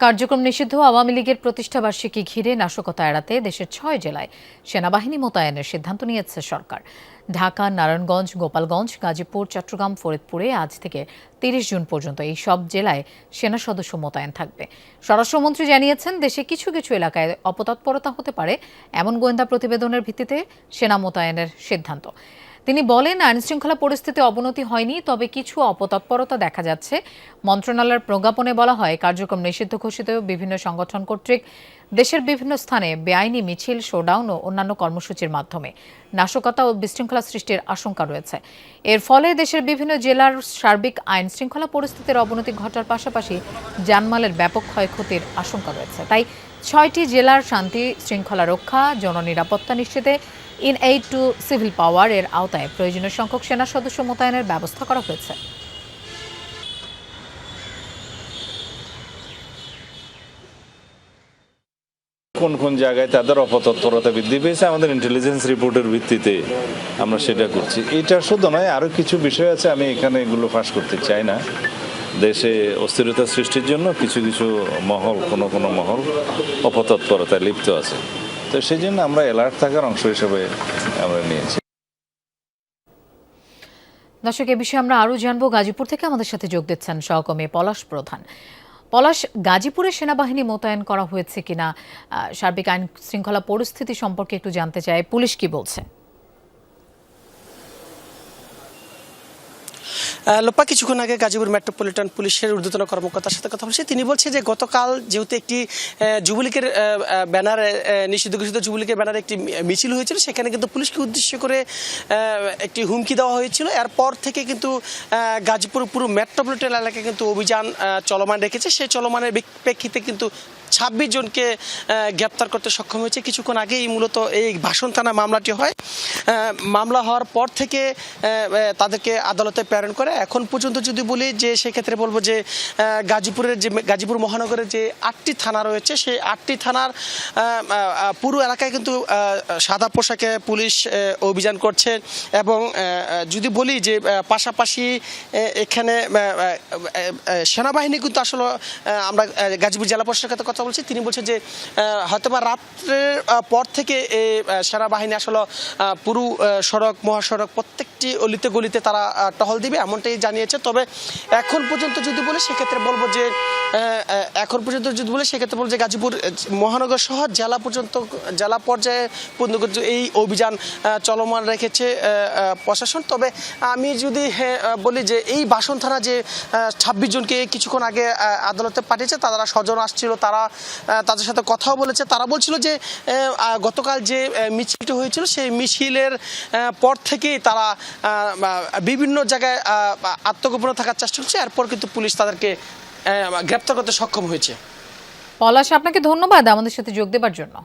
কার্যক্রম নিষিদ্ধ আওয়ামী লীগের প্রতিষ্ঠাবার্ষিকী ঘিরে নাশকতা এড়াতে দেশের ৬ জেলায় সেনাবাহিনী মোতায়েনের সিদ্ধান্ত নিয়েছে সরকার। ঢাকা, নারায়ণগঞ্জ, গোপালগঞ্জ, গাজীপুর, চট্টগ্রাম, ফরিদপুরে আজ থেকে ৩০ জুন পর্যন্ত এই সব জেলায় সেনা সদস্য মোতায়েন থাকবে। স্বরাষ্ট্রমন্ত্রী জানিয়েছেন, দেশে কিছু কিছু এলাকায় অপতৎপরতা হতে পারে, এমন গোয়েন্দা প্রতিবেদনের ভিত্তিতে সেনা মোতায়েনের সিদ্ধান্ত। তিনি বলেন, আইনশৃঙ্খলা পরিস্থিতি অবনতি হয়নি, তবে কিছু অপতৎপরতা দেখা যাচ্ছে। মন্ত্রণালয়ের প্রজ্ঞাপনে বলা হয়, কার্যক্রম নিষিদ্ধ ঘোষিত বিভিন্ন সংগঠন কর্তৃক দেশের বিভিন্ন স্থানে বেআইনি মিছিল, শোডাউন ও অন্যান্য কর্মসূচির মাধ্যমে নাশকতা ও বিশৃঙ্খলা সৃষ্টির আশঙ্কা রয়েছে। এর ফলে দেশের বিভিন্ন জেলার সার্বিক আইন শৃঙ্খলা পরিস্থিতির অবনতি ঘটার পাশাপাশি জানমালের ব্যাপক ক্ষয়ক্ষতির আশঙ্কা রয়েছে। তাই ৬টি জেলার শান্তি শৃঙ্খলা রক্ষা, জননিরাপত্তা নিশ্চিতে in aid to civil power এর আওতায় প্রয়োজনীয় সংখ্যক সেনা সদস্য মোতায়েনের ব্যবস্থা করা হয়েছে। কোন কোন জায়গায় তাদের অপতৎপরতা বৃদ্ধি পেয়েছে আমাদের ইন্টেলিজেন্স রিপোর্টের ভিত্তিতে আমরা সেটা করছি। এটা শুধু নয়, আরও কিছু বিষয় আছে, আমি এখানে এগুলো ফাঁস করতে চাই না। দেশে অস্থিরতা সৃষ্টির জন্য কিছু কিছু মহল, কোনো মহল অপতৎপরতায় লিপ্ত আছে। তো সেই জন্য আমরা অ্যালার্ট থাকার অংশ হিসেবে আমরা নিয়েছি। দর্শক, এ বিষয়ে আমরা আরও জানবো। গাজীপুর থেকে আমাদের সাথে যোগ দিচ্ছেন সহকর্মী পলাশ প্রধান। পলাশ, গাজীপুরে সেনাবাহিনী মোতায়েন করা হয়েছে কিনা, সার্বিক আইন শৃঙ্খলা পরিস্থিতি সম্পর্কে একটু জানতে চাই, পুলিশ কি বলছে? লোপা কিছুক্ষণ আগে গাজীপুর মেট্রোপলিটন পুলিশের ঊর্ধ্বতন কর্মকর্তার সাথে কথা বলছে। তিনি বলছে যে গতকাল যেহেতু একটি যুবলীগের ব্যানারে, নিষিদ্ধ ঘোষিত যুবলীগের ব্যানারে একটি মিছিল হয়েছিল, সেখানে কিন্তু পুলিশকে উদ্দেশ্য করে একটি হুমকি দেওয়া হয়েছিল। এরপর থেকে কিন্তু গাজীপুর পুরো মেট্রোপলিটন এলাকায় কিন্তু অভিযান চলমান রেখেছে। সেই চলমানের প্রেক্ষিতে কিন্তু ২৬ জনকে গ্রেপ্তার করতে সক্ষম হয়েছে। কিছুক্ষণ আগেই মূলত এই ভাষণ থানা মামলাটি হয়। মামলা হওয়ার পর থেকে তাদেরকে আদালতে প্রেরণ করে। এখন পর্যন্ত যদি বলি যে সেক্ষেত্রে বলবো যে গাজীপুর মহানগরের যে ৮টি থানা রয়েছে, সেই ৮টি থানার পুরো এলাকায় কিন্তু সাদা পোশাকে পুলিশ অভিযান করছে। এবং যদি বলি যে পাশাপাশি এখানে সেনাবাহিনী কিন্তু আসলে, আমরা গাজীপুর জেলা প্রশাসকের সাথে কথা বলছি, তিনি বলছেন যে হয়তোবা রাত্রের পর থেকে এই সেনাবাহিনী আসলে পুরো সড়ক, মহাসড়ক প্রত্যেকটি অলিতে গলিতে তারা টহল দিবে, এমনটাই জানিয়েছে। তবে এখন পর্যন্ত যদি বলে সেক্ষেত্রে বলবো যে গাজীপুর মহানগর সহ জেলা পর্যায়ে পর্যন্ত এই অভিযান চলমান রেখেছে প্রশাসন। তবে আমি যদি বলি যে এই বাসন থানা যে ২৬ জনকে কিছুক্ষণ আগে আদালতে পাঠিয়েছে, তারা স্বজন আসছিল, তারা তাদের সাথে কথাও বলেছে। তারা বলছিল যে গতকাল যে মিছিলটি হয়েছিল, সেই মিছিলের পর থেকেই তারা বিভিন্ন জায়গায় আত্মগোপনে থাকার চেষ্টা করছে। এরপর কিন্তু পুলিশ তাদেরকে গ্রেপ্তার করতে সক্ষম হয়েছে। পলাশ, আপনাকে ধন্যবাদ আমাদের সাথে যোগ দেবার জন্য।